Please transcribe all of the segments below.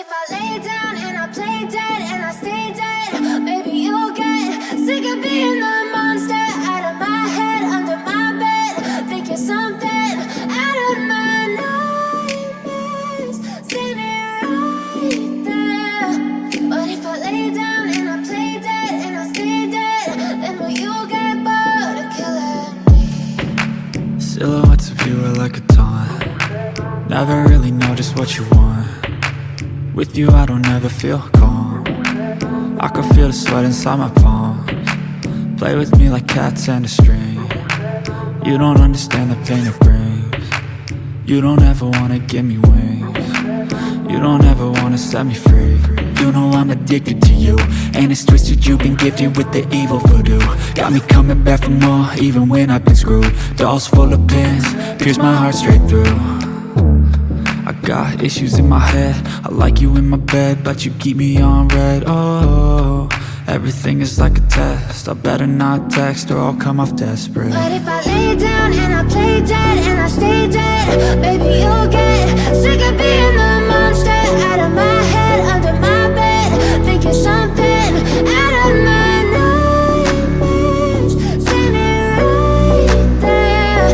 if I lay down and I play dead and I stay dead, maybe you'll get sick of being the monster out of my head, under my bed. Think you're something out of my nightmares, standing right there. But if I lay down and I play dead and I stay dead, then will you get bored of killing me? Silhouettes of you are like a taunt. Never really know just what you want. With you I don't ever feel calm. I can feel the sweat inside my palms. Play with me like cats and a string. You don't understand the pain it brings. You don't ever wanna give me wings. You don't ever wanna set me free. You know I'm addicted to you, and it's twisted, you've been gifted with the evil voodoo. Got me coming back for more, even when I've been screwed. Dolls full of pins, pierce my heart straight through. I got issues in my head, I like you in my bed, but you keep me on red. Oh, everything is like a test, I better not text or I'll come off desperate. But if I lay down and I play dead and I stay dead, baby you'll get sick of being the monster out of my head, under my bed. Think you're something out of my nightmares, standing right there.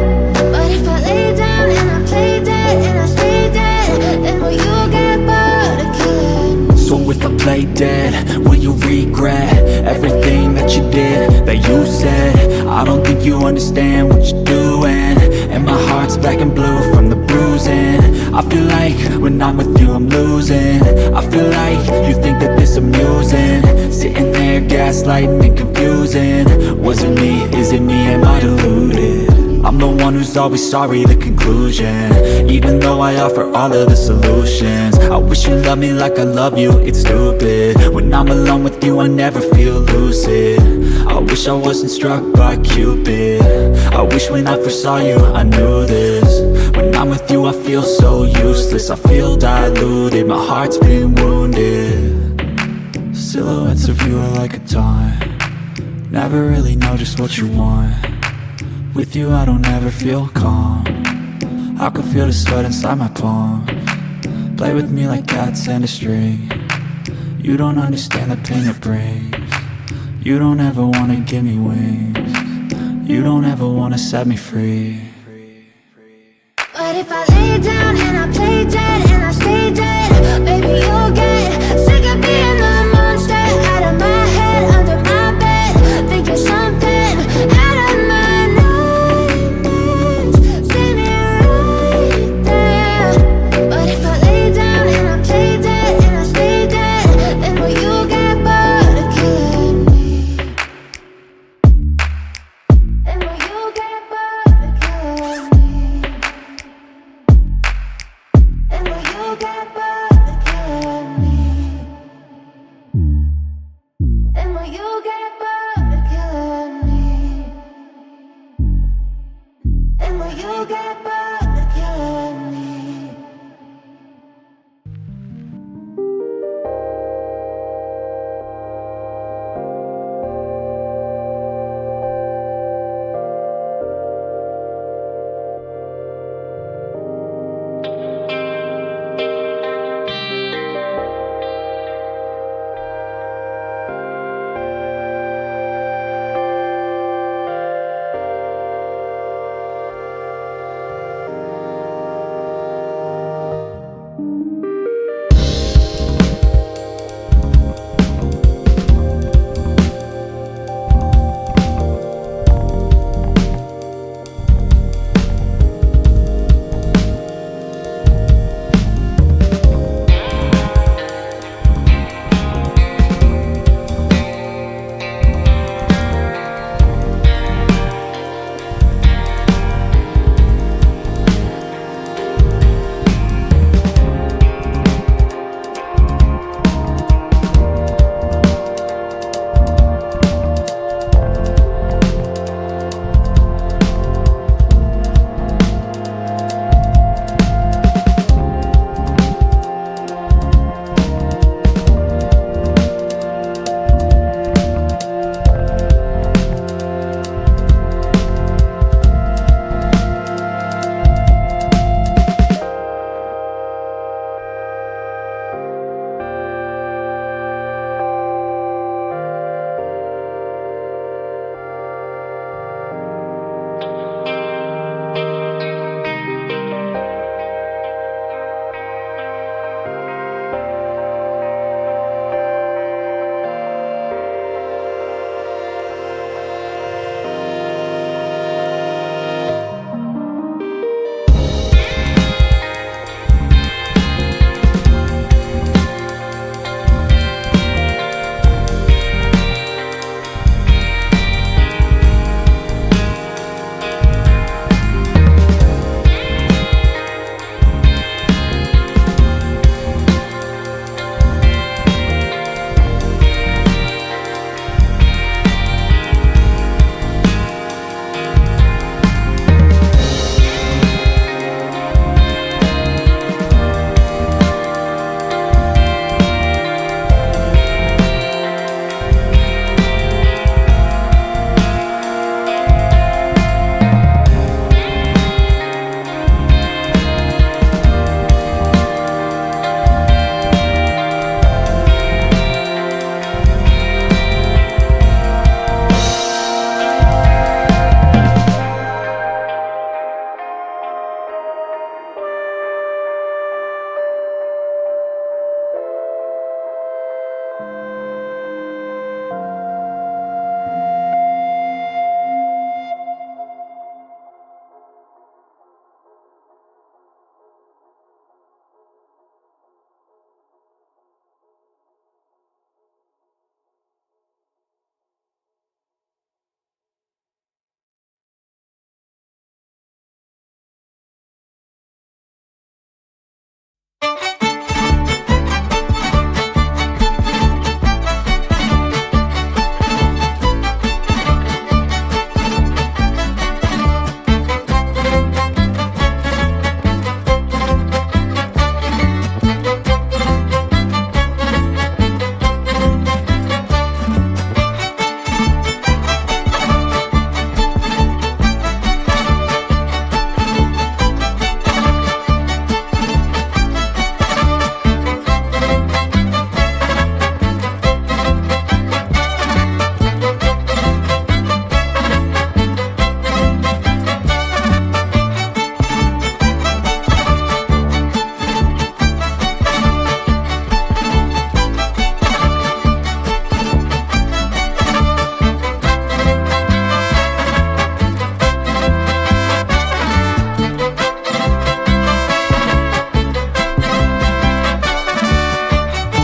But if I lay down and I play dead and I stay dead, then will you get bored of killing me? So if I play dead, will you regret everything that you did, that you said? I don't think you understand what you're doing, and my heart's black and blue from the bruising. I feel like when I'm with you I'm losing. I feel like you think that this amusing, sitting there gaslighting and confusing. Was it me? Is it me? Am I deluded? I'm the one who's always sorry, the conclusion, even though I offer all of the solutions. I wish you loved me like I love you, it's stupid. When I'm alone with you I never feel lucid. I wish I wasn't struck by Cupid. I wish when I first saw you I knew this. When I'm with you I feel so useless, I feel diluted, my heart's been wounded. Silhouettes of you are like a taunt. Never really know just what you want. With you I don't ever feel calm. I can feel the sweat inside my palms. Play with me like cats and a string. You don't understand the pain it brings. You don't ever wanna give me wings. You don't ever wanna set me free. But if I lay down and I play dead and I stay dead, baby you'll get